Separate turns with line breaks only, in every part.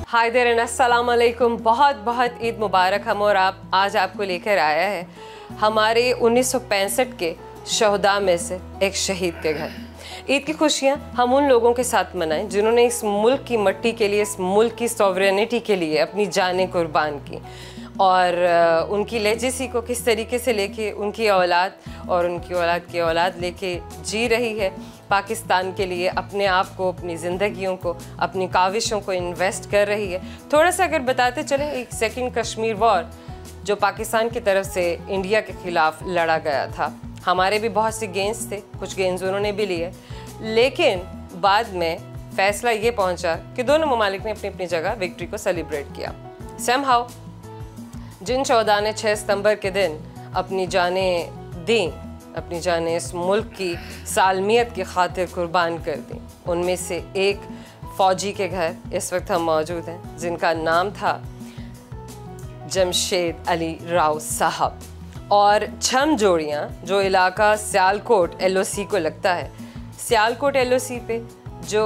Hi there and अस्सलाम वालेकुम। बहुत बहुत ईद मुबारक। हम और आप आज आपको लेकर आया है हमारे 1965 के शहदा में से एक शहीद के घर। ईद की खुशियाँ हम उन लोगों के साथ मनाएं जिन्होंने इस मुल्क की मट्टी के लिए, इस मुल्क की सॉवरेनिटी के लिए अपनी जानें कुर्बान की, और उनकी लेजेसी को किस तरीके से लेके उनकी औलाद और उनकी औलाद की औलाद लेके जी रही है पाकिस्तान के लिए, अपने आप को, अपनी ज़िंदगियों को, अपनी काविशों को इन्वेस्ट कर रही है। थोड़ा सा अगर बताते चलें, एक सेकंड कश्मीर वॉर जो पाकिस्तान की तरफ से इंडिया के ख़िलाफ़ लड़ा गया था, हमारे भी बहुत से गेंस थे, कुछ गेंस उन्होंने भी लिए, लेकिन बाद में फ़ैसला ये पहुंचा कि दोनों ममालिक ने अपनी अपनी जगह विक्ट्री को सेलिब्रेट किया। समहाउ जिन शहदा ने 6 सितंबर के दिन अपनी जानें दी, अपनी जानें इस मुल्क की सालमियत की खातिर कुर्बान कर दी, उनमें से एक फ़ौजी के घर इस वक्त हम मौजूद हैं जिनका नाम था जमशेद अली राव साहब। और छम जोड़ियाँ जो इलाका सियालकोट LOC को लगता है, सियालकोट LOC पे जो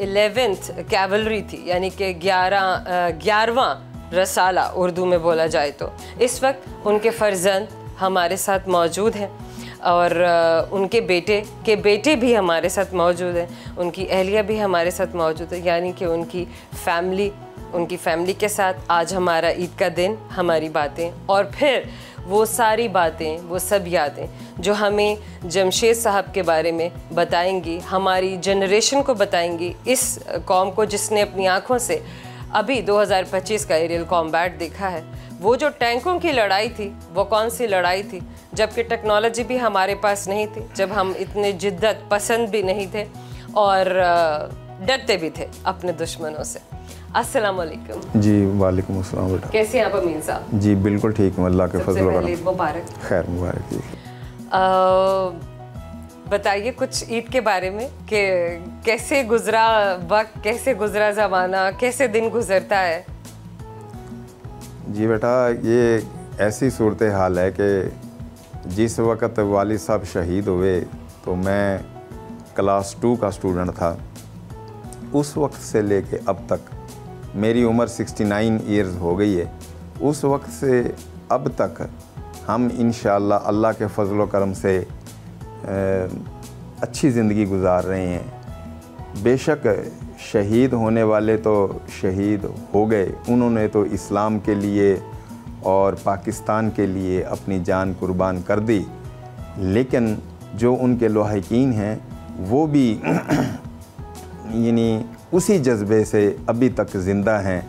11th कैवलरी थी, यानी कि 11वां रसाला उर्दू में बोला जाए तो, इस वक्त उनके फ़र्जंद हमारे साथ मौजूद हैं और उनके बेटे के बेटे भी हमारे साथ मौजूद हैं, उनकी अहलिया भी हमारे साथ मौजूद है, यानी कि उनकी फैमिली के साथ आज हमारा ईद का दिन, हमारी बातें और फिर वो सारी बातें, वो सब यादें जो हमें जमशेद साहब के बारे में बताएंगी, हमारी जनरेशन को बताएंगी, इस कौम को जिसने अपनी आँखों से अभी 2025 का एरियल कॉम्बैट देखा है। वो जो टैंकों की लड़ाई थी, वो कौन सी लड़ाई थी, जबकि टेक्नोलॉजी भी हमारे पास नहीं थी, जब हम इतने जिद्दत पसंद भी नहीं थे और डरते भी थे अपने दुश्मनों से। अस्सलाम वालेकुम।
जी वालेकुम अस्सलाम बेटा।
कैसे हैं आप अमीन साहब?
जी बिल्कुल ठीक हूँ, अल्लाह के फजल व करम।
मुबारक।
खैर मुबारक जी।
बताइए कुछ ईद के बारे में कि कैसे गुजरा वक्त, कैसे गुजरा ज़माना, कैसे दिन गुजरता है।
जी बेटा, ये ऐसी सूरत हाल है कि जिस वक़्त वालिद साहब शहीद हुए तो मैं क्लास 2 का स्टूडेंट था। उस वक्त से लेके अब तक मेरी उम्र 69 ईयर्स हो गई है। उस वक्त से अब तक हम इंशाअल्लाह अल्लाह के फजल व करम से अच्छी ज़िंदगी गुजार रहे हैं। बेशक शहीद होने वाले तो शहीद हो गए, उन्होंने तो इस्लाम के लिए और पाकिस्तान के लिए अपनी जान कुर्बान कर दी, लेकिन जो उनके लवाहिकीन हैं वो भी यानी उसी जज्बे से अभी तक ज़िंदा हैं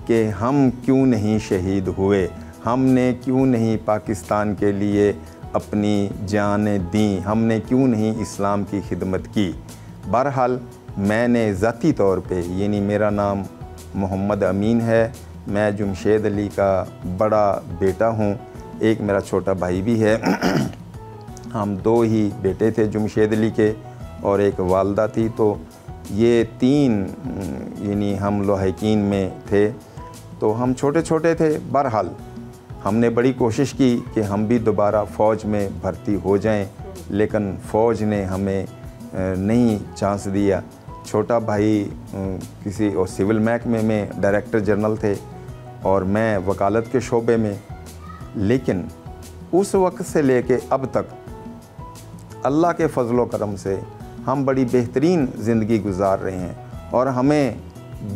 कि हम क्यों नहीं शहीद हुए, हमने क्यों नहीं पाकिस्तान के लिए अपनी जानें दी, हमने क्यों नहीं इस्लाम की खिदमत की। बहरहाल मैंने ज़ाती तौर पे, यानी मेरा नाम मोहम्मद अमीन है, मैं जमशेद अली का बड़ा बेटा हूँ, एक मेरा छोटा भाई भी है। हम 2 ही बेटे थे जमशेद अली के और एक वालदा थी, तो ये 3 यानी हम लवाहिकीन में थे, तो हम छोटे छोटे थे। बहरहाल हमने बड़ी कोशिश की कि हम भी दोबारा फ़ौज में भर्ती हो जाएं, लेकिन फ़ौज ने हमें नहीं चांस दिया। छोटा भाई किसी और सिविल महकमे में डायरेक्टर जनरल थे और मैं वकालत के शोबे में, लेकिन उस वक्त से लेके अब तक अल्लाह के फजल व करम से हम बड़ी बेहतरीन ज़िंदगी गुजार रहे हैं और हमें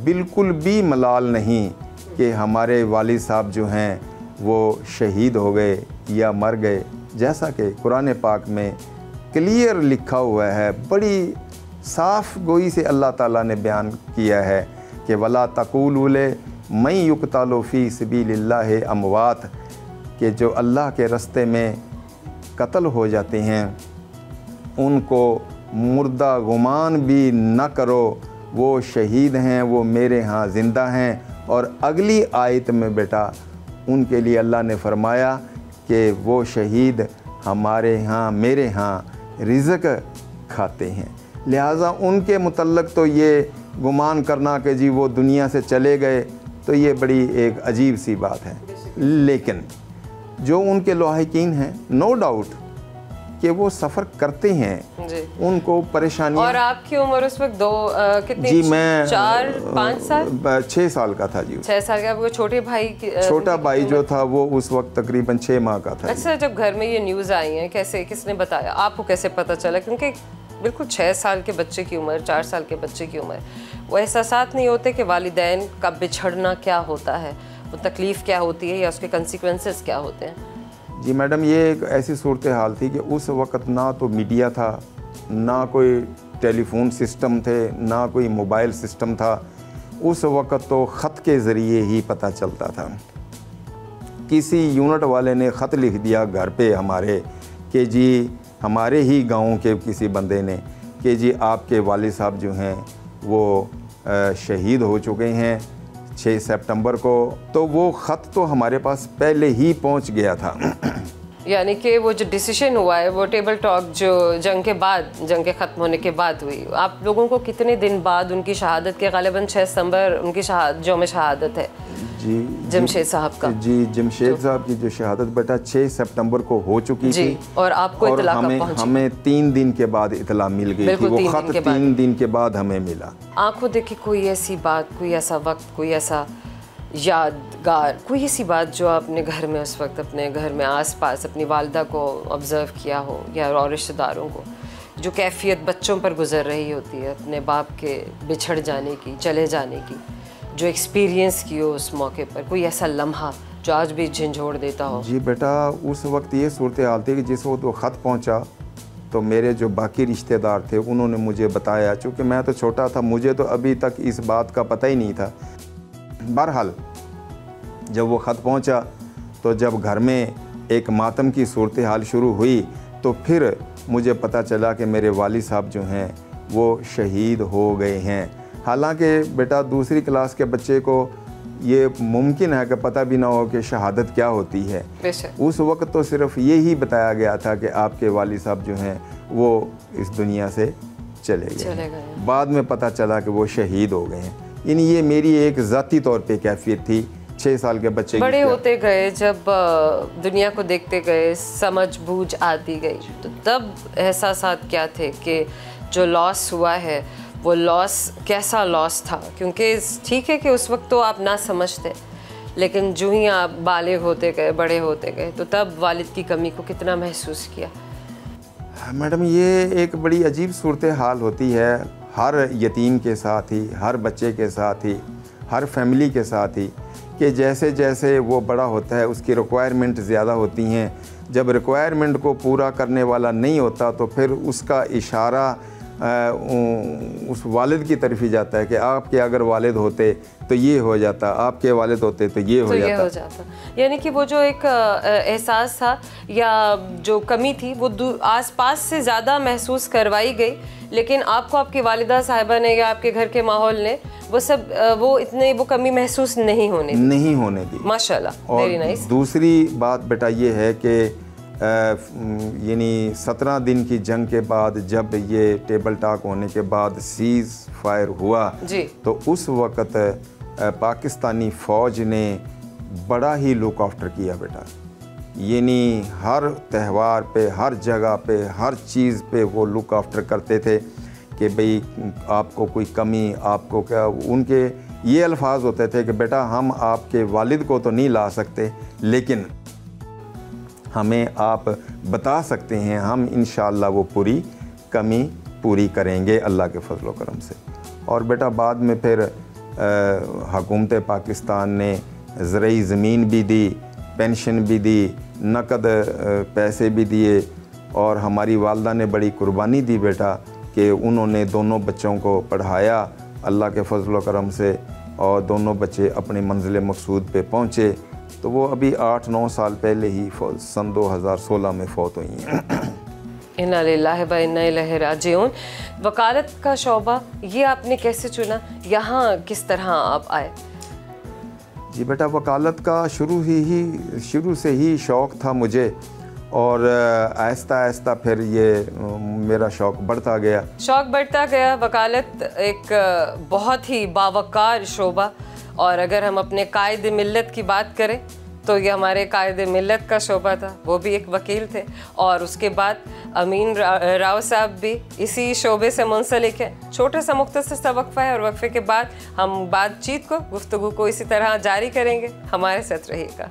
बिल्कुल भी मलाल नहीं कि हमारे वालिद साहब जो हैं वो शहीद हो गए या मर गए। जैसा कि कुरान पाक में क्लियर लिखा हुआ है, बड़ी साफ़ गोई से अल्लाह ताला ने बयान किया है कि वला तक़ूलू मन युक़तलु फ़ी सबीलिल्लाहि अमवात, कि जो अल्लाह के रास्ते में कत्ल हो जाते हैं उनको मुर्दा गुमान भी न करो, वो शहीद हैं, वो मेरे यहाँ ज़िंदा हैं। और अगली आयत में बेटा उनके लिए अल्लाह ने फरमाया कि वो शहीद हमारे यहाँ, मेरे यहाँ रिज़्क़ खाते हैं। लिहाजा उनके मुतल्लक़ तो ये गुमान करना कि जी वो दुनिया से चले गए, तो ये बड़ी एक अजीब सी बात है। लेकिन जो उनके लवाहिकीन हैं, नो डाउट कि वो सफ़र करते हैं
जी।
उनको परेशानी।
और आपकी उम्र उस वक्त कितनी?
जी मैं
4-5 साल
6 साल का था जी।
6 साल का। आपको छोटे भाई
छोटा भाई जो था वो उस वक्त तकरीबन 6 माह का था।
अच्छा, जब घर में ये न्यूज़ आई है कैसे, किसने बताया आपको, कैसे पता चला? क्योंकि बिल्कुल 6 साल के बच्चे की उम्र, 4 साल के बच्चे की उम्र, वो एहसास नहीं होते कि वालिदैन का बिछड़ना क्या होता है, वो तकलीफ़ क्या होती है या उसके कंसिक्वेंसेस क्या होते हैं।
जी मैडम, ये एक ऐसी सूरत हाल थी कि उस वक़्त ना तो मीडिया था, ना कोई टेलीफोन सिस्टम थे, ना कोई मोबाइल सिस्टम था। उस वक़्त तो ख़त के ज़रिए ही पता चलता था। किसी यूनिट वाले ने ख़त लिख दिया घर पे हमारे कि जी, हमारे ही गांव के किसी बंदे ने कि जी आपके वालिद साहब जो हैं वो शहीद हो चुके हैं 6 सितंबर को। तो वो ख़त तो हमारे पास पहले ही पहुंच गया था।
यानी कि वो जो डिसीजन हुआ है वो टेबल टॉक जो जंग के बाद, जंग के ख़त्म होने के बाद हुई। आप लोगों को कितने दिन बाद उनकी शहादत के, गालिबन 6 सितंबर उनकी यौम शहादत है
जी
जमशेद साहब का।
जी, जमशेद साहब की जो शहादत बेटा 6 सितंबर को हो चुकी थी।
और आपको इतला कब पहुंची?
हमें 3 दिन के बाद इतला मिल गई थी। वो ख़त 3 दिन के बाद हमें मिला।
आंखों देखी कोई ऐसी बात, कोई ऐसा वक्त, कोई ऐसा यादगार, कोई ऐसी बात जो आपने घर में उस वक्त अपने घर में आसपास अपनी वालिदा को ऑब्ज़र्व किया हो या और रिश्तेदारों को, जो कैफियत बच्चों पर गुजर रही होती है अपने बाप के बिछड़ जाने की, चले जाने की, जो एक्सपीरियंस की हो उस मौके पर, कोई ऐसा लम्हा जो आज भी झंझोड़ देता हो?
जी बेटा, उस वक्त ये सूरत हाल थी कि जिस वक्त वो ख़त पहुंचा तो मेरे जो बाकी रिश्तेदार थे उन्होंने मुझे बताया। चूँकि मैं तो छोटा था, मुझे तो अभी तक इस बात का पता ही नहीं था। बहरहाल जब वो ख़त पहुंचा तो जब घर में एक मातम की सूरत हाल शुरू हुई तो फिर मुझे पता चला कि मेरे वालिद साहब जो हैं वो शहीद हो गए हैं। हालांकि बेटा दूसरी क्लास के बच्चे को ये मुमकिन है कि पता भी ना हो कि शहादत क्या होती है। उस वक्त तो सिर्फ ये ही बताया गया था कि आपके वालिद साहब जो हैं वो इस दुनिया से चले गए। बाद में पता चला कि वो शहीद हो गए हैं। यानी ये मेरी एक ज़ाती तौर पे कैफियत थी 6 साल के बच्चे।
बड़े होते गए, जब दुनिया को देखते गए, समझ बूझ आती गई, तो तब एहसासात क्या थे कि जो लॉस हुआ है वो लॉस कैसा लॉस था? क्योंकि ठीक है कि उस वक्त तो आप ना समझते, लेकिन जो ही आप बालिग होते गए, बड़े होते गए, तो तब वालिद की कमी को कितना महसूस किया?
मैडम, ये एक बड़ी अजीब सूरत हाल होती है हर यतीम के साथ ही, हर बच्चे के साथ ही, हर फैमिली के साथ ही, कि जैसे जैसे वो बड़ा होता है उसकी रिक्वायरमेंट ज़्यादा होती हैं। जब रिक्वायरमेंट को पूरा करने वाला नहीं होता तो फिर उसका इशारा उस वालिद की तरफ ही जाता है कि आपके अगर वालिद होते तो ये हो जाता, आपके वालिद होते तो ये हो जाता।
यानी कि वो जो एक एहसास था या जो कमी थी वो आसपास से ज़्यादा महसूस करवाई गई, लेकिन आपको आपकी वालिदा साहिबा ने या आपके घर के माहौल ने वो कमी महसूस नहीं होने दी। माशाल्लाह, वेरी नाइस।
दूसरी बात बेटा ये है कि यानी 17 दिन की जंग के बाद जब ये टेबल टॉक होने के बाद सीज़ फायर हुआ
जी, तो
उस वक़्त पाकिस्तानी फ़ौज ने बड़ा ही लुक आफ्टर किया बेटा। यानी हर त्यौहार पे, हर जगह पे, हर चीज़ पे वो लुक आफ्टर करते थे कि भाई आपको कोई कमी, आपको क्या, उनके ये अल्फाज होते थे कि बेटा हम आपके वालिद को तो नहीं ला सकते, लेकिन हमें आप बता सकते हैं, हम इंशाअल्लाह वो पूरी कमी पूरी करेंगे अल्लाह के फजल करम से। और बेटा बाद में फिर हुकूमत पाकिस्तान ने ज़रई ज़मीन भी दी, पेंशन भी दी, नकद पैसे भी दिए, और हमारी वालदा ने बड़ी कुर्बानी दी बेटा कि उन्होंने दोनों बच्चों को पढ़ाया अल्लाह के फजल करम से, और दोनों बच्चे अपने मंजिल मकसूद पे पहुँचे। तो वो अभी 8-9 साल पहले ही सन 2016 में फौत हुई हैं।
इन्ना लिल्लाहि व इन्ना इलैहि राजिऊन। वकालत का शोबा ये आपने कैसे चुना, यहाँ किस तरह आप आए?
जी बेटा, वकालत का शुरू से ही शौक़ था मुझे, और आहिस्ता आहिस्ता फिर ये मेरा शौक़ बढ़ता गया।
वकालत एक बहुत ही बावकार शोबा, और अगर हम अपने कायद मिल्लत की बात करें तो ये हमारे कायदे मिल्लत का शोबा था, वो भी एक वकील थे, और उसके बाद अमीन राव साहब भी इसी शोबे से मुंसलिक है। छोटा सा मुख्तसर सा वक्फा है और वक्फे के बाद हम बातचीत को, गुफ्तगू को इसी तरह जारी करेंगे। हमारे साथ रहिएगा।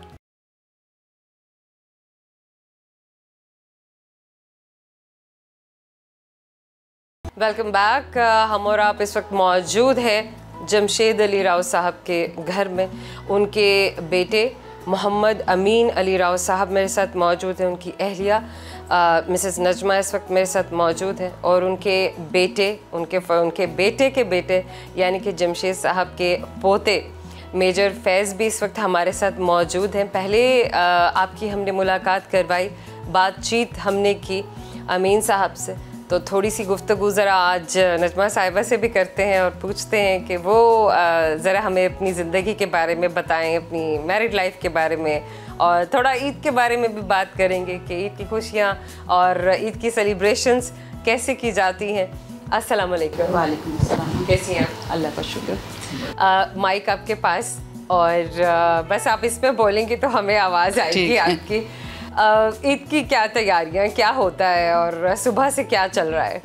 Welcome back. हम और आप इस वक्त मौजूद हैं जमशेद अली राव साहब के घर में। उनके बेटे मोहम्मद अमीन अली राव साहब मेरे साथ मौजूद हैं, उनकी अहलिया मिसेस नजमा इस वक्त मेरे साथ मौजूद हैं, और उनके बेटे, उनके बेटे के बेटे यानी कि जमशेद साहब के पोते मेजर फैज़ भी इस वक्त हमारे साथ मौजूद हैं। पहले आपकी हमने मुलाकात करवाई, बातचीत हमने की अमीन साहब से, तो थोड़ी सी गुफ्तगू ज़रा आज नजमा साहिबा से भी करते हैं और पूछते हैं कि वो ज़रा हमें अपनी ज़िंदगी के बारे में बताएं, अपनी मैरिड लाइफ के बारे में, और थोड़ा ईद के बारे में भी बात करेंगे कि ईद की खुशियाँ और ईद की सेलिब्रेशंस कैसे की जाती हैं। अस्सलाम वालेकुम।
वालेकुम अस्सलाम।
कैसी हैं?
अल्लाह का शुक्र।
माइक आपके पास, और बस आप इस पर बोलेंगे तो हमें आवाज़ आएगी आपकी। ईद की क्या तैयारियां, क्या होता है, और सुबह से क्या चल रहा है?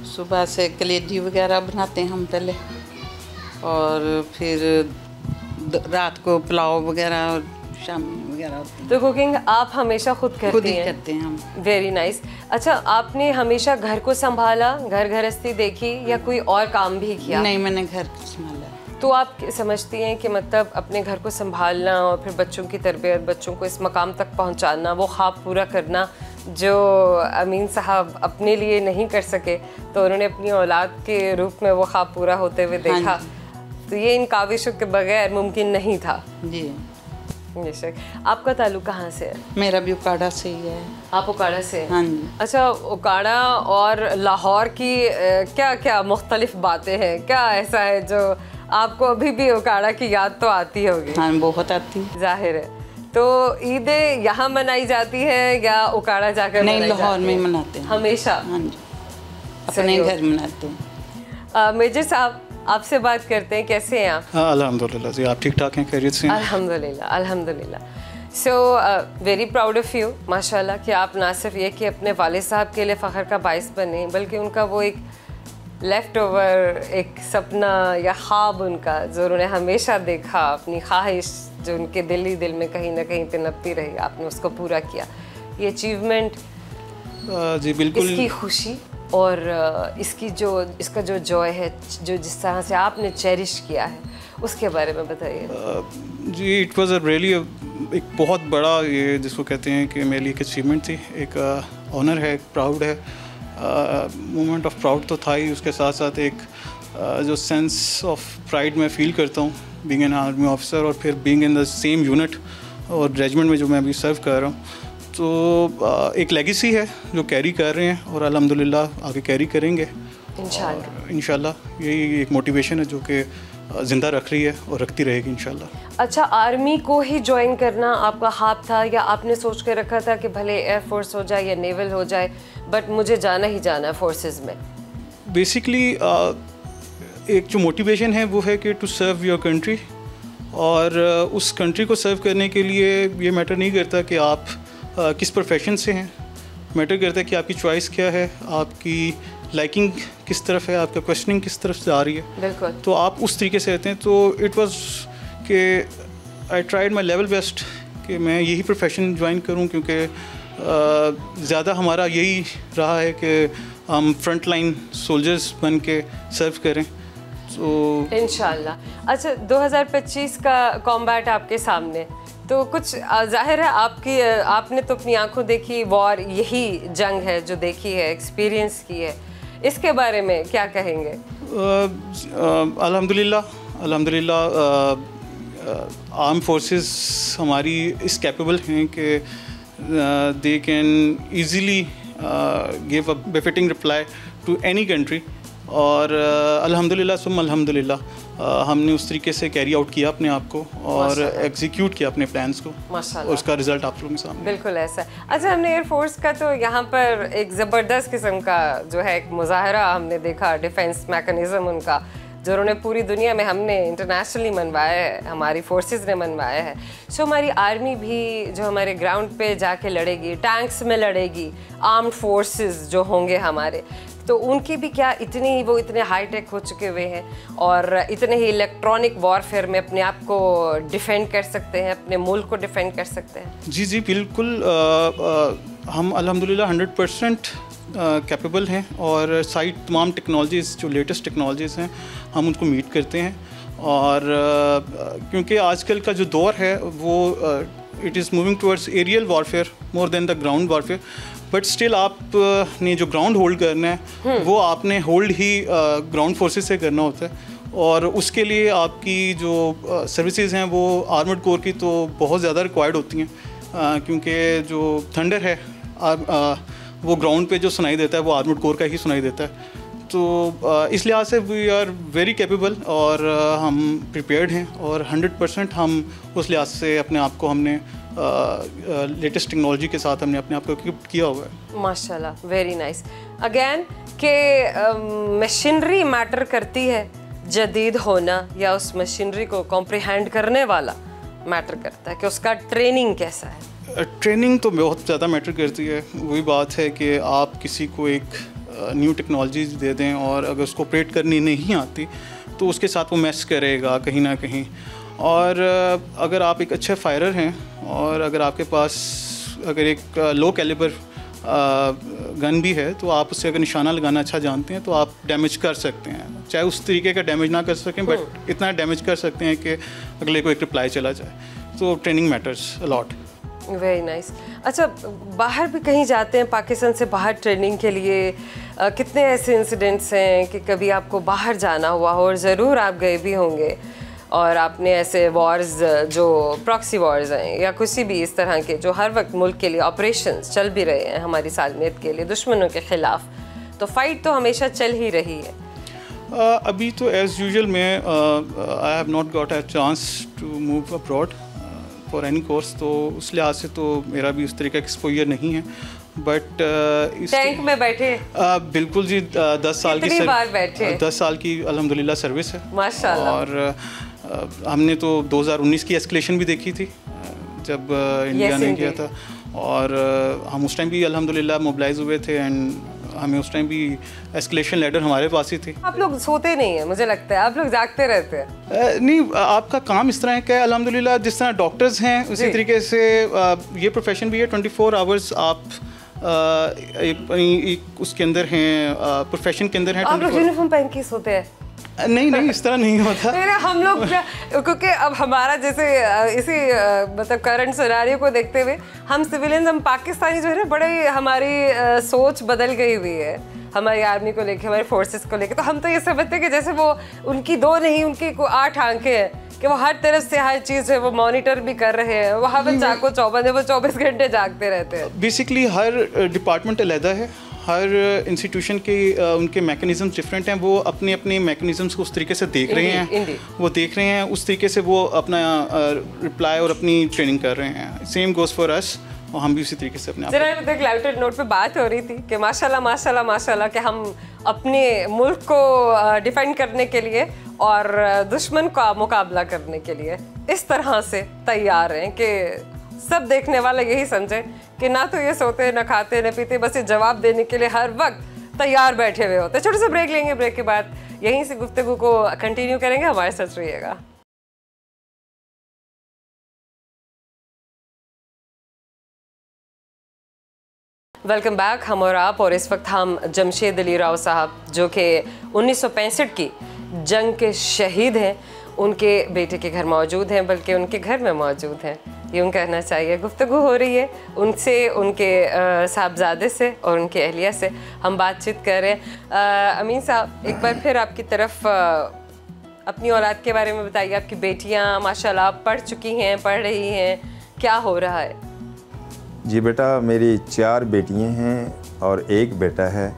सुबह से कलेजी वगैरह बनाते हैं हम पहले, और फिर रात को पुलाव वगैरह और शाम वगैरह होते हैं।
तो कुकिंग आप हमेशा खुद करती हैं?
करते हैं हम।
Very nice. अच्छा, आपने हमेशा घर को संभाला, घर गृहस्थी देखी, या कोई और काम भी किया?
नहीं, मैंने घर संभाला।
तो आप समझती हैं कि मतलब अपने घर को संभालना और फिर बच्चों की तरबियत, बच्चों को इस मकाम तक पहुंचाना, वो ख्वाब पूरा करना जो अमीन साहब अपने लिए नहीं कर सके, तो उन्होंने अपनी औलाद के रूप में वो ख्वाब पूरा होते हुए देखा।
हाँ,
तो ये इन काविशों के बगैर मुमकिन नहीं था।
जी।
बेशक। आपका ताल्लुक कहाँ से है?
मेरा भी उकाड़ा से ही है।
आप उकाड़ा से हैं?
हाँ जी।
अच्छा, उकाड़ा और लाहौर की क्या क्या मुख्तलिफ बातें हैं? क्या ऐसा है जो आपको अभी भी उकाड़ा की याद तो आती होगी?
हाँ, बहुत आती है।
जाहिर है। तो ईदें यहाँ मनाई जाती है या उकाड़ा जाकर?
नहीं, लाहौर में मनाते हैं
हमेशा।
हाँ जी, अपने घर मनाते हैं।
मेजर साहब, आपसे बात करते हैं, कैसे हैं आप?
हाँ, अल्हम्दुलिल्लाह जी, आप ठीक ठाक हैं, खैरियत से हैं?
अल्हम्दुलिल्लाह, अल्हम्दुलिल्लाह। So very proud of you, माशाल्लाह, कि आप ना सिर्फ ये कि अपने वालिद साहब के लिए फ़ख्र का बाइस बने, बल्कि उनका वो एक लेफ़्ट ओवर एक सपना या ख्वाब उनका जो उन्होंने हमेशा देखा, अपनी ख्वाहिश जो उनके दिल में कहीं ना कहीं तिनपती रही, आपने उसको पूरा किया। ये अचीवमेंट,
जी बिल्कुल,
इसकी खुशी और इसका जो जॉय है, जो जिस तरह से आपने चेरिश किया है, उसके बारे में बताइए।
जी, इट वाज रियली एक बहुत बड़ा, ये जिसको कहते हैं कि मेरे लिए एक अचीवमेंट थी, एक ऑनर है, एक प्राउड है, मोमेंट ऑफ प्राउड तो था ही, उसके साथ साथ एक जो सेंस ऑफ प्राइड मैं फील करता हूँ बीइंग एन आर्मी ऑफिसर, और फिर being in the same unit और रेजिमेंट में जो मैं अभी सर्व कर रहा हूँ। तो एक लेगेसी है जो कैरी कर रहे हैं, और अल्हम्दुलिल्लाह आगे कैरी करेंगे इंशाल्लाह। यही एक मोटिवेशन है जो कि ज़िंदा रख रही है और रखती रहेगी इंशाल्लाह।
अच्छा, आर्मी को ही ज्वाइन करना आपका ख्वाब था, या आपने सोच के रखा था कि भले एयरफोर्स हो जाए या नेवल हो जाए, बट मुझे जाना ही जाना है फोर्सेस में?
बेसिकली एक जो मोटिवेशन है वो है कि टू सर्व योर कंट्री, और उस कंट्री को सर्व करने के लिए ये मैटर नहीं करता कि आप किस प्रोफेशन से हैं, मैटर करता है कि आपकी चॉइस क्या है, आपकी लाइकिंग किस तरफ है, आपका क्वेश्चनिंग किस तरफ से आ रही है।
बिल्कुल।
तो आप उस तरीके से रहते हैं। तो इट वाज कि I tried my level best कि मैं यही प्रोफेशन ज्वाइन करूं, क्योंकि ज़्यादा हमारा यही रहा है कि हम फ्रंट लाइन सोल्जर्स बन के सर्व करें। तो
इंशाल्लाह। अच्छा, 2025 का कॉम्बैट आपके सामने, तो कुछ जाहिर है आपने तो अपनी आंखों देखी वॉर, यही जंग है जो देखी है, एक्सपीरियंस की है, इसके बारे में क्या कहेंगे?
अल्हम्दुलिल्लाह आर्म फोर्सेस हमारी इस कैपेबल हैं कि they can easily give a befitting reply to any country, और अल्हम्दुलिल्लाह सुम अल्हम्दुलिल्लाह हमने उस तरीके से कैरी आउट किया अपने आप को और एग्जीक्यूट किया अपने प्लान्स को, और उसका रिजल्ट आप लोगों के सामने।
बिल्कुल ऐसा। अच्छा, हमने एयरफोर्स का तो यहाँ पर एक ज़बरदस्त किस्म का जो है एक मुजाहरा हमने देखा, डिफेंस मैकेनिज़्म उनका जो उन्होंने पूरी दुनिया में हमने इंटरनेशनली मनवाया है, हमारी फोर्सेस ने मनवाया है। सो हमारी आर्मी भी जो हमारे ग्राउंड पे जाके लड़ेगी, टैंक्स में लड़ेगी, आर्म्ड फोर्सेस जो होंगे हमारे, तो उनकी भी क्या वो इतने हाईटेक हो चुके हुए हैं और इतने ही इलेक्ट्रॉनिक वॉरफेयर में अपने आप को डिफेंड कर सकते हैं, अपने मुल्क को डिफेंड कर सकते हैं।
जी जी बिल्कुल, हम अल्हम्दुलिल्लाह 100% कैपेबल हैं और सारी तमाम टेक्नोलॉजीज़ जो लेटेस्ट टेक्नोलॉजीज़ हैं हम उनको मीट करते हैं। और क्योंकि आजकल का जो दौर है वो it is moving towards aerial warfare more than the ground warfare, but still आपने जो ग्राउंड होल्ड करना है वो आपने होल्ड ही ग्राउंड फोर्सेस से करना होता है। और उसके लिए आपकी जो सर्विसेज हैं वो आर्मर्ड कोर की तो बहुत ज़्यादा रिक्वायर्ड होती हैं, क्योंकि जो थंडर है वो ग्राउंड पे जो सुनाई देता है वो आर्मर्ड कोर का ही सुनाई देता है। तो इस लिहाज से वी आर वेरी कैपेबल और हम प्रिपेयर्ड हैं और 100% हम उस लिहाज से अपने आप को हमने लेटेस्ट टेक्नोलॉजी के साथ हमने अपने आप को इक्विप किया हुआ है।
माशाल्लाह, वेरी नाइस। अगेन के मशीनरी मैटर करती है, जदीद होना या उस मशीनरी को कॉम्प्रिहेंड करने वाला मैटर करता है कि उसका ट्रेनिंग कैसा है?
ट्रेनिंग तो बहुत ज़्यादा मैटर करती है। वही बात है कि आप किसी को एक न्यू टेक्नोलॉजी दे दें और अगर उसको ऑपरेट करनी नहीं आती तो उसके साथ वो मैस करेगा कहीं ना कहीं। और अगर आप एक अच्छे फायरर हैं और अगर आपके पास अगर एक लो कैलिबर गन भी है तो आप उससे अगर निशाना लगाना अच्छा जानते हैं तो आप डैमेज कर सकते हैं, चाहे उस तरीके का डैमेज ना कर सकें बट इतना डैमेज कर सकते हैं कि अगले को एक रिप्लाई चला जाए। तो training matters a lot.
Very nice. अच्छा, बाहर भी कहीं जाते हैं पाकिस्तान से बाहर ट्रेनिंग के लिए, कितने ऐसे इंसिडेंट्स हैं कि कभी आपको बाहर जाना हुआ हो, और ज़रूर आप गए भी होंगे और आपने ऐसे वॉर्स जो प्रॉक्सी वॉर्स हैं या किसी भी इस तरह के जो हर वक्त मुल्क के लिए ऑपरेशंस चल भी रहे हैं हमारी सालमियत के लिए दुश्मनों के ख़िलाफ़, तो फ़ाइट तो हमेशा चल ही रही है।
अभी तो एज़ यूजुअल मैं I have not got a chance to move abroad for any course, तो उस लिहाज से तो मेरा भी उस तरीके का एक्सपोजर नहीं है। बट
टैंक में बैठे
बिल्कुल जी, 10 साल की 10 साल की अल्हम्दुलिल्लाह सर्विस है
माशाल्लाह।
और हमने तो 2019 की एस्केलेशन भी देखी थी जब इंडिया ने किया था, और हम उस टाइम भी अल्हम्दुलिल्लाह मोबिलाइज हुए थे एंड हमें उस टाइम भी एस्केलेशन लेडर हमारे पास ही थी।
आप लोग सोते नहीं हैं, मुझे लगता है आप लोग जागते रहते हैं।
नहीं, आपका काम इस तरह है कि अल्हम्दुलिल्लाह जिस तरह डॉक्टर्स हैं उसी तरीके से ये प्रोफेशन भी है। 24 आवर्स आप एक उसके अंदर हैं, प्रोफेशन के अंदर हैं।
आप लोग यूनिफॉर्म पहन के सोते हैं?
नहीं इस तरह नहीं होता।
हम लोग क्योंकि अब हमारा जैसे इसी मतलब करंट सिनेरियो को देखते हुए हम सिविलियंस, हम पाकिस्तानी जो है ना, बड़े हमारी सोच बदल गई हुई है हमारी आर्मी को लेके, हमारे फोर्सेस को लेके। तो हम तो ये समझते हैं कि जैसे वो उनकी 2 नहीं उनकी 8 आंखें हैं कि वो हर तरफ से हर चीज़ है वो मॉनिटर भी कर रहे हैं। वहाँ पर जाको चौबंद है, वो 24 घंटे जागते रहते हैं।
बेसिकली हर डिपार्टमेंट अलहदा है, हर इंस्टीट्यूशन के उनके मैकेनिज़्म डिफरेंट हैं। वो अपने अपने मैकेनिज़म्स को उस तरीके से देख रहे हैं, वो देख रहे हैं उस तरीके से वो अपना रिप्लाई और अपनी ट्रेनिंग कर रहे हैं। सेम गोज़ फॉर अस, और हम भी उसी तरीके से अपने
जरा एक लाइव नोट पे बात हो रही थी कि माशाल्लाह माशाल्लाह माशाल्लाह कि हम अपने मुल्क को डिफेंड करने के लिए और दुश्मन का मुकाबला करने के लिए इस तरह से तैयार हैं कि सब देखने वाला यही समझे कि ना तो ये सोते ना खाते ना पीते, बस ये जवाब देने के लिए हर वक्त तैयार बैठे हुए होते हैं। छोटे से ब्रेक लेंगे, ब्रेक के बाद यहीं से गुफ्तगू को कंटिन्यू करेंगे। हमारे साथ रहिएगा। वेलकम बैक, हम और आप, और इस वक्त हम जमशेद अली राव साहब जो कि 1965 की जंग के शहीद हैं, उनके बेटे के घर मौजूद हैं, बल्कि उनके घर में मौजूद हैं यूँ कहना चाहिए। गुफ्तगू हो रही है उनसे, उनके साहबजादे से और उनके अहलिया से हम बातचीत कर रहे हैं। अमीन साहब, एक बार फिर आपकी तरफ अपनी औलाद के बारे में बताइए। आपकी बेटियाँ माशाल्लाह पढ़ चुकी हैं, पढ़ रही हैं, क्या हो रहा है?
जी बेटा, मेरी 4 बेटियाँ हैं और 1 बेटा है।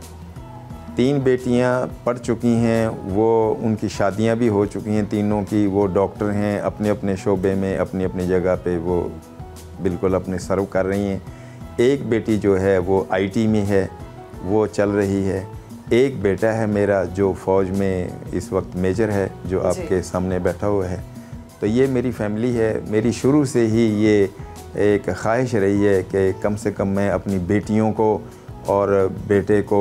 3 बेटियाँ पढ़ चुकी हैं, वो उनकी शादियां भी हो चुकी हैं तीनों की। वो डॉक्टर हैं, अपने अपने शोबे में अपनी अपनी जगह पे वो बिल्कुल अपने सर्व कर रही हैं। 1 बेटी जो है वो आईटी में है, वो चल रही है। एक बेटा है मेरा जो फ़ौज में इस वक्त मेजर है, जो आपके सामने बैठा हुआ है। तो ये मेरी फैमिली है। मेरी शुरू से ही ये एक ख्वाहिश रही है कि कम से कम मैं अपनी बेटियों को और बेटे को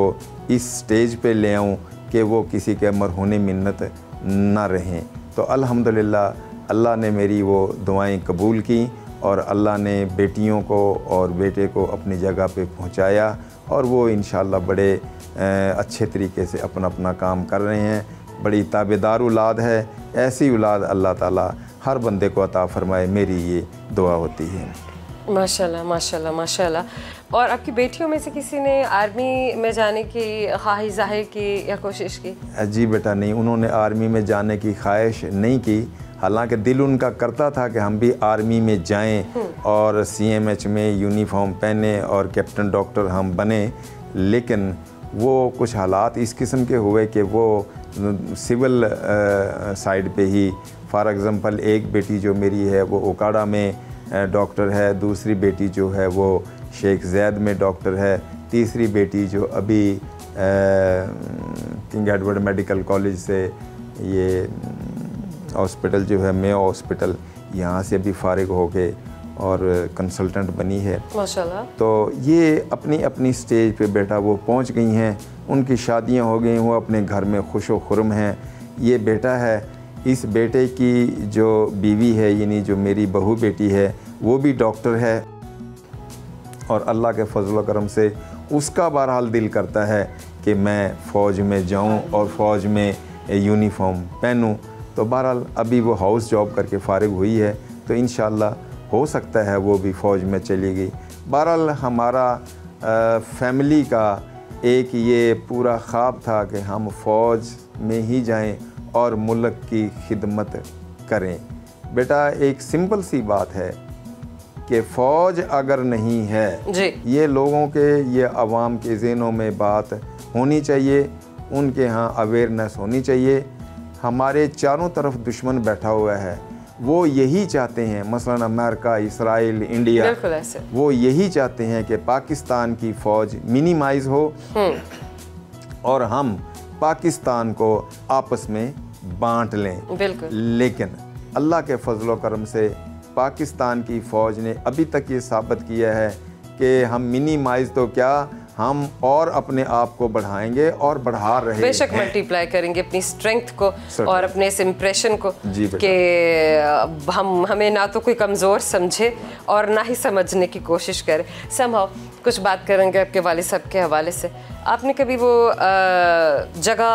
इस स्टेज पे ले आऊँ कि वो किसी के मरहून मिन्नत ना रहें। तो अल्हम्दुलिल्लाह अल्लाह ने मेरी वो दुआएं कबूल की और अल्लाह ने बेटियों को और बेटे को अपनी जगह पे पहुंचाया और वो इंशाअल्लाह बड़े अच्छे तरीके से अपना अपना काम कर रहे हैं। बड़ी ताबेदार औलाद है। ऐसी औलाद अल्लाह ताला हर बंदे को अता फरमाए, मेरी ये दुआ होती है।
माशाल्लाह माशाल्लाह माशाल्लाह। और आपकी बेटियों में से किसी ने आर्मी में जाने की ख्वाहिश जाहिर की या कोशिश की?
जी बेटा नहीं, उन्होंने आर्मी में जाने की ख्वाहिश नहीं की। हालांकि दिल उनका करता था कि हम भी आर्मी में जाएं और CMH में यूनिफॉर्म पहने और कैप्टन डॉक्टर हम बने, लेकिन वो कुछ हालात इस किस्म के हुए कि वो सिविल साइड पे ही, फॉर एग्ज़ाम्पल एक बेटी जो मेरी है वो ओकाड़ा में डॉक्टर है, दूसरी बेटी जो है वो शेख ज़ैद में डॉक्टर है, तीसरी बेटी जो अभी किंग एडवर्ड मेडिकल कॉलेज से ये हॉस्पिटल जो है मेयो हॉस्पिटल, यहाँ से अभी फ़ारिग होके और कंसल्टेंट बनी है
माशाल्लाह।
तो ये अपनी अपनी स्टेज पे बेटा वो पहुँच गई हैं, उनकी शादियाँ हो गई, वो अपने घर में खुश व खुर्म हैं। ये बेटा है, इस बेटे की जो बीवी है यानी जो मेरी बहू बेटी है वो भी डॉक्टर है और अल्लाह के फजल करम से उसका बहरहाल दिल करता है कि मैं फ़ौज में जाऊं और फ़ौज में यूनिफॉर्म पहनूं। तो बहरहाल अभी वो हाउस जॉब करके फ़ारिग हुई है, तो इंशाअल्लाह हो सकता है वो भी फ़ौज में चली गई। बहरहाल हमारा फैमिली का एक ये पूरा ख्वाब था कि हम फ़ौज में ही जाएं और मुल्क की खिदमत करें। बेटा एक सिंपल सी बात है कि फ़ौज अगर नहीं है
जी।
ये लोगों के, ये अवाम के ज़हनों में बात होनी चाहिए, उनके यहाँ अवेयरनेस होनी चाहिए। हमारे चारों तरफ दुश्मन बैठा हुआ है, वो यही चाहते हैं, मसलन अमेरिका, इसराइल, इंडिया, वो यही चाहते हैं कि पाकिस्तान की फ़ौज मिनिमाइज़ हो और हम पाकिस्तान को आपस में बांट लें। लेकिन अल्लाह के फजल करम से पाकिस्तान की फ़ौज ने अभी तक ये साबित किया है कि हम मिनिमाइज़ तो क्या, हम और अपने आप को बढ़ाएंगे और बढ़ा रहे हैं।
बेशक मल्टीप्लाई करेंगे अपनी स्ट्रेंथ को और अपने इस इम्प्रेशन को कि हमें ना तो कोई कमज़ोर समझे और ना ही समझने की कोशिश करे। समहाउ कुछ बात करेंगे आपके वालिद साहब के हवाले से। आपने कभी वो जगह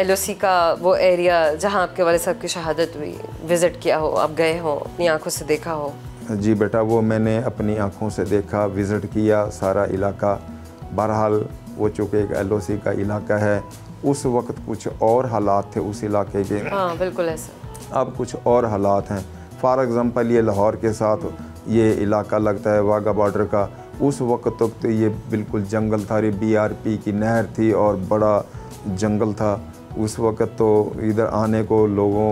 LOC का वो एरिया जहाँ आपके वालिद साहब की शहादत हुई विज़िट किया हो, आप गए हो, अपनी आंखों से देखा हो?
जी बेटा, वो मैंने अपनी आंखों से देखा, विज़िट किया सारा इलाका। बहरहाल वो चूँकि एक LOC का इलाका है, उस वक्त कुछ और हालात थे उस इलाके के।
हाँ बिल्कुल ऐसा।
अब कुछ और हालात हैं। फॉर एग्ज़ाम्पल ये लाहौर के साथ ये इलाका लगता है वाघा बॉर्डर का, उस वक्त तक तो ये बिल्कुल जंगल था, BRP की नहर थी और बड़ा जंगल था। उस वक्त तो इधर आने को लोगों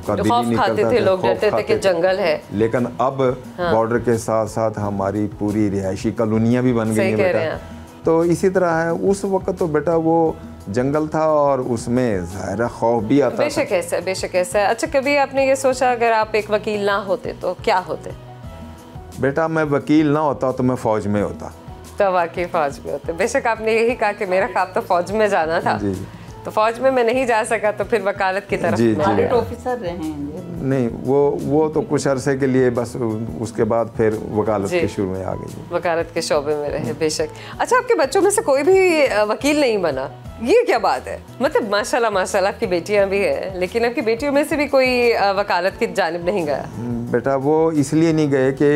का दिल ही नहीं करता था,
लोग डरते थे कि जंगल है।
लेकिन अब बॉर्डर के साथ साथ हमारी पूरी रिहायशी कॉलोनियाँ भी बन गई हैं बेटा। तो इसी तरह है, उस वक्त तो बेटा वो जंगल था और उसमें ज़ाहिर खौफ भी आता था।
बेशक ऐसा है, बेशक ऐसा है। अच्छा, कभी आपने ये सोचा अगर आप एक वकील ना होते तो क्या होते?
बेटा मैं वकील ना होता तो मैं फ़ौज में होता।
तो वाकई फ़ौज में होते। बेशक आपने यही कहा कि मेरा ख्वाब तो फ़ौज में जाना था।
जी।
तो फ़ौज में मैं नहीं जा सका तो फिर वकालत की तरफ।
जी,
ऑफिसर रहे हैं।
नहीं, वो तो कुछ अरसे के लिए बस, उसके बाद फिर वकालत के शुरू में आ गई।
वकालत के शोबे में रहे बेशक। अच्छा, आपके बच्चों में से कोई भी वकील नहीं बना, ये क्या बात है? मतलब माशाल्लाह माशाल्लाह आपकी बेटियां भी हैं, लेकिन आपकी बेटियों में से भी कोई वकालत की जानिब नहीं गया?
बेटा वो इसलिए नहीं गए कि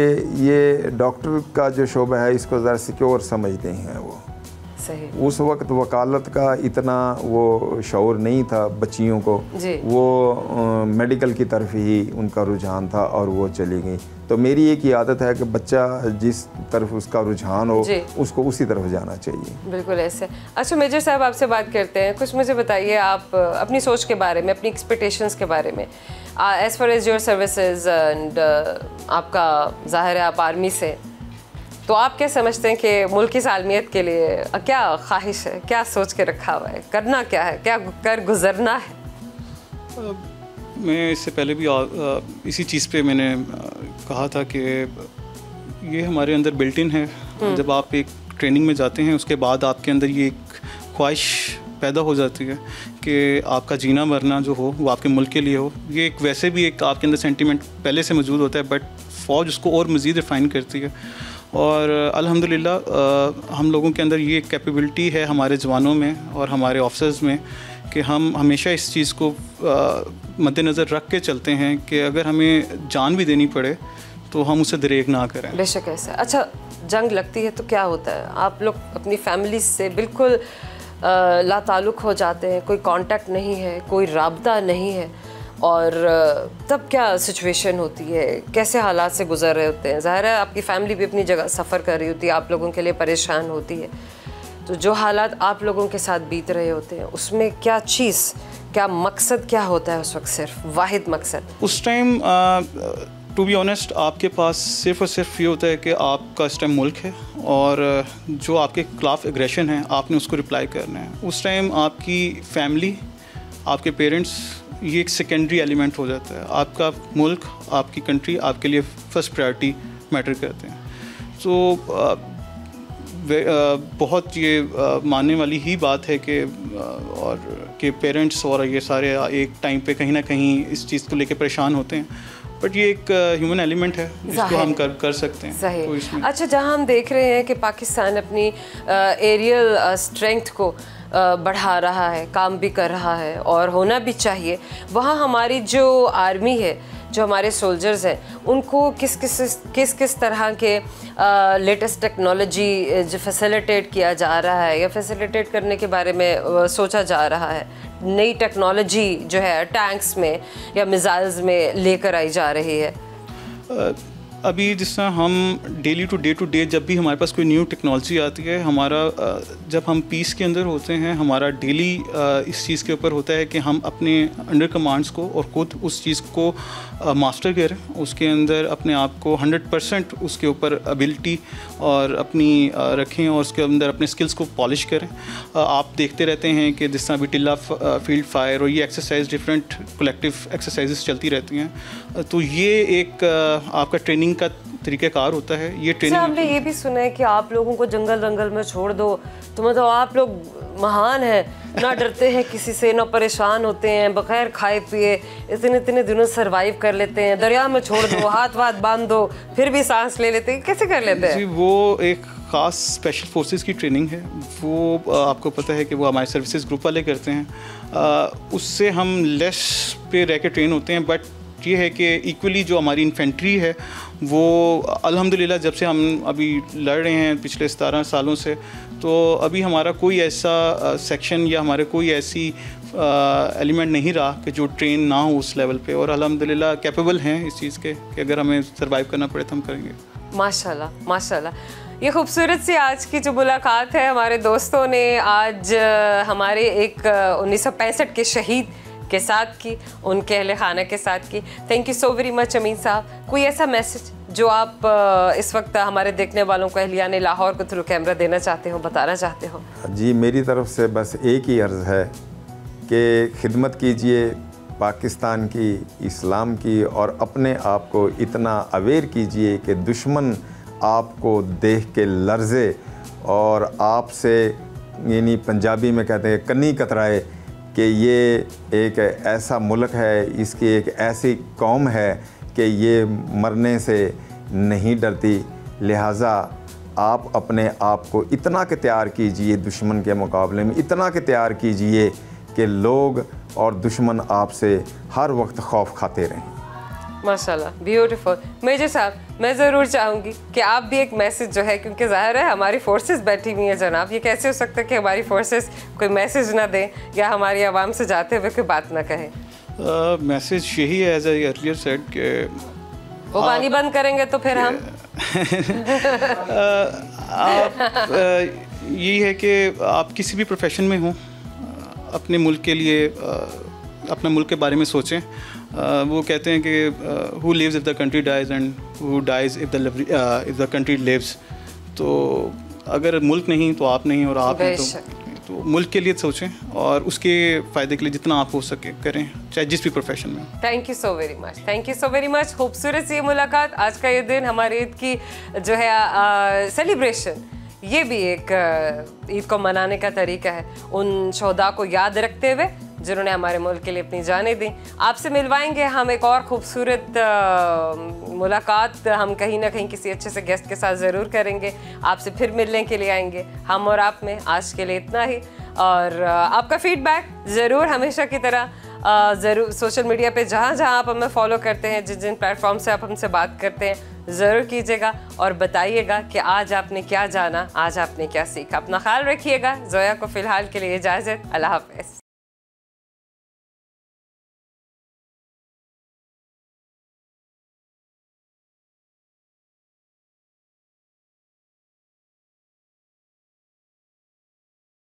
ये डॉक्टर का जो शोबा है इसको ज़रा सिक्योर समझते हैं वो।
सही।
उस वक्त वकालत का इतना वो शऊर नहीं था बच्चियों को, वो मेडिकल की तरफ ही उनका रुझान था और वो चली गई। तो मेरी एक ही आदत है कि बच्चा जिस तरफ उसका रुझान हो उसको उसी तरफ जाना चाहिए।
बिल्कुल ऐसे। अच्छा मेजर साहब, आपसे बात करते हैं। कुछ मुझे बताइए आप अपनी सोच के बारे में, अपनी एक्सपेक्टेशंस के बारे में, as far as your services and आपका ज़ाहिर है आप आर्मी से, तो आप क्या समझते हैं कि मुल्क की सालमियत के लिए क्या ख्वाहिश है, क्या सोच के रखा हुआ है, करना क्या है, क्या कर गुजरना है?
मैं इससे पहले भी इसी चीज़ पे मैंने कहा था कि ये हमारे अंदर बिल्ट इन है। जब आप एक ट्रेनिंग में जाते हैं उसके बाद आपके अंदर ये एक ख्वाहिश पैदा हो जाती है कि आपका जीना मरना जो हो वो आपके मुल्क के लिए हो। ये एक वैसे भी एक आपके अंदर सेंटीमेंट पहले से मौजूद होता है, बट फ़ौज उसको और मज़ीद रिफ़ाइन करती है। और अल्हम्दुलिल्लाह हम लोगों के अंदर ये कैपेबिलिटी है हमारे जवानों में और हमारे ऑफिसर्स में कि हम हमेशा इस चीज़ को मद्देनज़र रख के चलते हैं कि अगर हमें जान भी देनी पड़े तो हम उसे दरेग ना करें।
बेशक ऐसा। अच्छा, जंग लगती है तो क्या होता है? आप लोग अपनी फैमिली से बिल्कुल लाताल्लुक़ हो जाते हैं, कोई कांटेक्ट नहीं है, कोई राब्ता नहीं है, और तब क्या सिचुएशन होती है, कैसे हालात से गुजर रहे होते हैं? ज़ाहिर है आपकी फैमिली भी अपनी जगह सफ़र कर रही होती है, आप लोगों के लिए परेशान होती है, तो जो हालात आप लोगों के साथ बीत रहे होते हैं उसमें क्या चीज़, क्या मकसद क्या होता है उस वक्त? सिर्फ वाहिद मकसद
उस टाइम टू बी ऑनेस्ट आपके पास सिर्फ और सिर्फ ये होता है कि आपका इस टाइम मुल्क है और जो आपके खिलाफ एग्रेशन है आपने उसको रिप्लाई करना है। उस टाइम आपकी फैमिली, आपके पेरेंट्स, ये एक सेकेंडरी एलिमेंट हो जाता है। आपका मुल्क, आपकी कंट्री आपके लिए फर्स्ट प्रायोरिटी मैटर करते हैं। तो बहुत ये मानने वाली ही बात है कि और कि पेरेंट्स और ये सारे एक टाइम पे कहीं ना कहीं इस चीज़ को लेके परेशान होते हैं, बट ये एक ह्यूमन एलिमेंट है जिसको हम कर सकते हैं।
सही।
तो इसमें
अच्छा, जहाँ हम देख रहे हैं कि पाकिस्तान अपनी एरियल स्ट्रेंथ को बढ़ा रहा है, काम भी कर रहा है और होना भी चाहिए, वहाँ हमारी जो आर्मी है, जो हमारे सोल्जर्स हैं, उनको किस किस तरह के लेटेस्ट टेक्नोलॉजी जो फैसिलिटेट किया जा रहा है या फैसिलिटेट करने के बारे में सोचा जा रहा है? नई टेक्नोलॉजी जो है टैंक्स में या मिसाइल्स में लेकर आई जा रही है?
अभी जिस तरह हम डे टू डे जब भी हमारे पास कोई न्यू टेक्नोलॉजी आती है, हमारा जब हम पीस के अंदर होते हैं, हमारा डेली इस चीज़ के ऊपर होता है कि हम अपने अंडर कमांड्स को और खुद उस चीज़ को मास्टर करें, उसके अंदर अपने आप को 100% उसके ऊपर एबिलिटी और अपनी रखें और उसके अंदर अपने स्किल्स को पॉलिश करें। आप देखते रहते हैं कि जिस तरह अभी टिल्ला फील्ड फायर और ये एक्सरसाइज डिफरेंट कलेक्टिव एक्सरसाइजेस चलती रहती हैं, तो ये एक आपका ट्रेनिंग का तरीक़ाकार होता है। ये ट्रेनिंग
हमने ये भी सुना है कि आप लोगों को जंगल में छोड़ दो तो मतलब आप लोग महान हैं, ना डरते हैं किसी से, ना परेशान होते हैं, बगैर खाए पिए इतने दिनों सर्वाइव कर लेते हैं। दरिया में छोड़ दो, हाथ बांध दो, फिर भी सांस ले लेते हैं, कैसे कर लेते हैं?
जी, वो एक ख़ास स्पेशल फोर्सेस की ट्रेनिंग है। वो आपको पता है कि वो हमारे सर्विसेज ग्रुप वाले करते हैं। उससे हम लेस पे रह के ट्रेन होते हैं, बट ये है कि इक्वली जो हमारी इन्फेंट्री है वो अल्हम्दुलिल्लाह जब से हम अभी लड़ रहे हैं पिछले 17 सालों से, तो अभी हमारा कोई ऐसा सेक्शन या हमारे कोई ऐसी एलिमेंट नहीं रहा कि जो ट्रेन ना हो उस लेवल पे, और अल्हम्दुलिल्लाह कैपेबल हैं इस चीज़ के कि अगर हमें सर्वाइव करना पड़े तो हम करेंगे।
माशाल्लाह माशाल्लाह। ये खूबसूरत सी आज की जो मुलाकात है हमारे दोस्तों ने आज हमारे एक 1965 के शहीद के साथ की, उनके अहले खाना के साथ की। Thank you so very much Amin sahab. कोई ऐसा मैसेज जो आप इस वक्त हमारे देखने वालों को, अहलियाने लाहौर को थ्रू कैमरा देना चाहते हो, बताना चाहते हो?
जी, मेरी तरफ से बस एक ही अर्ज़ है कि खिदमत कीजिए पाकिस्तान की, इस्लाम की, और अपने आप को इतना अवेयर कीजिए कि दुश्मन आपको देख के लर्ज़े और आपसे, यानी पंजाबी में कहते हैं कन्नी कतराए, कि ये एक ऐसा मुल्क है, इसकी एक ऐसी कौम है कि ये मरने से नहीं डरती। लिहाजा आप अपने आप को इतना के तैयार कीजिए दुश्मन के मुकाबले में, इतना के तैयार कीजिए कि लोग और दुश्मन आपसे हर वक्त खौफ खाते रहें।
माशाल्लाह, ब्यूटीफुल। मेजर साहब, मैं ज़रूर चाहूँगी कि आप भी एक मैसेज जो है, क्योंकि ज़ाहिर है हमारी फोर्सेस बैठी हुई हैं जनाब, ये कैसे हो सकता है कि हमारी फोर्सेस कोई मैसेज ना दें या हमारी आवाम से जाते हुए कोई बात ना कहें?
मैसेज यही है, एज आई अर्लियर सेड, कि
वो पानी बंद करेंगे तो फिर हम
यही है कि आप किसी भी प्रोफेशन में हों, अपने मुल्क के लिए, अपने मुल्क के बारे में सोचें। वो कहते हैं कि who lives if the country dies and who dies if the country lives। तो अगर मुल्क नहीं तो आप नहीं, और आप नहीं
बेशक।
तो मुल्क के लिए सोचें और उसके फ़ायदे के लिए जितना आप हो सके करें, चाहे जिस भी प्रोफेशन में।
Thank you so very much, thank you so very much. खूबसूरत सी ये मुलाकात, आज का ये दिन हमारे ईद की जो है सेलिब्रेशन, ये भी एक ईद को मनाने का तरीका है, उन शोहदा को याद रखते हुए जिन्होंने हमारे मुल्क के लिए अपनी जानें दी। आपसे मिलवाएंगे हम एक और खूबसूरत मुलाकात, हम कहीं ना कहीं किसी अच्छे से गेस्ट के साथ ज़रूर करेंगे, आपसे फिर मिलने के लिए आएंगे हम और आप में। आज के लिए इतना ही, और आपका फीडबैक ज़रूर हमेशा की तरह ज़रूर सोशल मीडिया पे जहाँ जहाँ आप हमें फॉलो करते हैं, जिन जिन प्लेटफॉर्म से आप हमसे बात करते हैं, ज़रूर कीजिएगा और बताइएगा कि आज आपने क्या जाना, आज आपने क्या सीखा। अपना ख्याल रखिएगा। जोया को फ़िलहाल के लिए इजाज़त, अल्लाह हाफ़िज़।